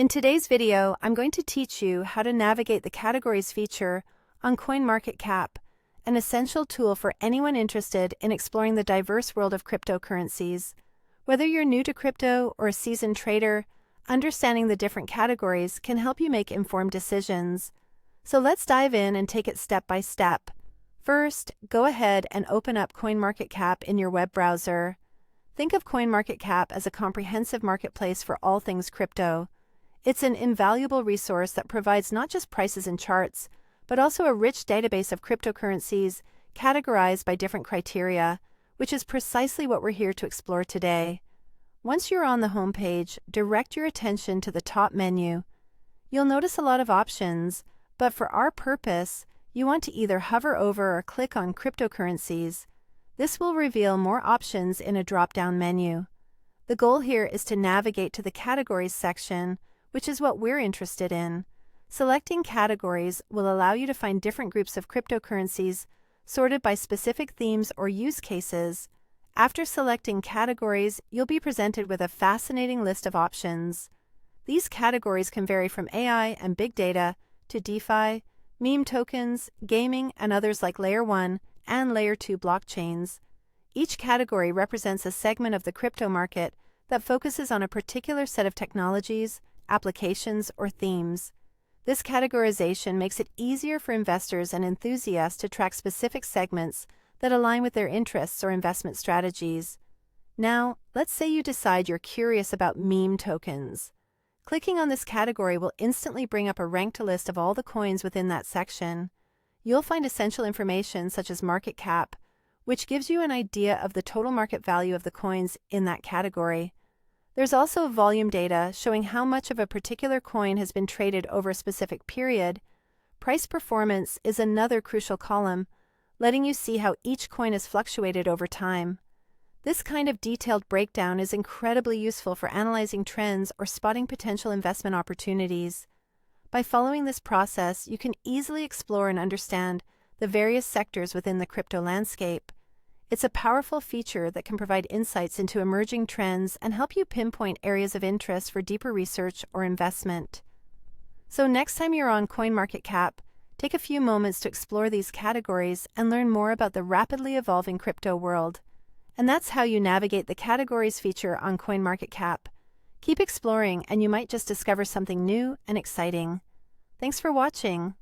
In today's video, I'm going to teach you how to navigate the categories feature on CoinMarketCap, an essential tool for anyone interested in exploring the diverse world of cryptocurrencies. Whether you're new to crypto or a seasoned trader, understanding the different categories can help you make informed decisions. So let's dive in and take it step by step. First, go ahead and open up CoinMarketCap in your web browser. Think of CoinMarketCap as a comprehensive marketplace for all things crypto. It's an invaluable resource that provides not just prices and charts, but also a rich database of cryptocurrencies categorized by different criteria, which is precisely what we're here to explore today. Once you're on the home page, direct your attention to the top menu. You'll notice a lot of options, but for our purpose, you want to either hover over or click on cryptocurrencies. This will reveal more options in a drop-down menu. The goal here is to navigate to the Categories section, which is what we're interested in. Selecting categories will allow you to find different groups of cryptocurrencies sorted by specific themes or use cases. After selecting categories, you'll be presented with a fascinating list of options. These categories can vary from AI and big data to DeFi, meme tokens, gaming, and others like Layer 1 and Layer 2 blockchains. Each category represents a segment of the crypto market that focuses on a particular set of technologies, applications, or themes. This categorization makes it easier for investors and enthusiasts to track specific segments that align with their interests or investment strategies. Now, let's say you decide you're curious about meme tokens. Clicking on this category will instantly bring up a ranked list of all the coins within that section. You'll find essential information such as market cap, which gives you an idea of the total market value of the coins in that category. There's also volume data showing how much of a particular coin has been traded over a specific period. Price performance is another crucial column, letting you see how each coin has fluctuated over time. This kind of detailed breakdown is incredibly useful for analyzing trends or spotting potential investment opportunities. By following this process, you can easily explore and understand the various sectors within the crypto landscape. It's a powerful feature that can provide insights into emerging trends and help you pinpoint areas of interest for deeper research or investment. So next time you're on CoinMarketCap, take a few moments to explore these categories and learn more about the rapidly evolving crypto world. And that's how you navigate the categories feature on CoinMarketCap. Keep exploring and you might just discover something new and exciting. Thanks for watching.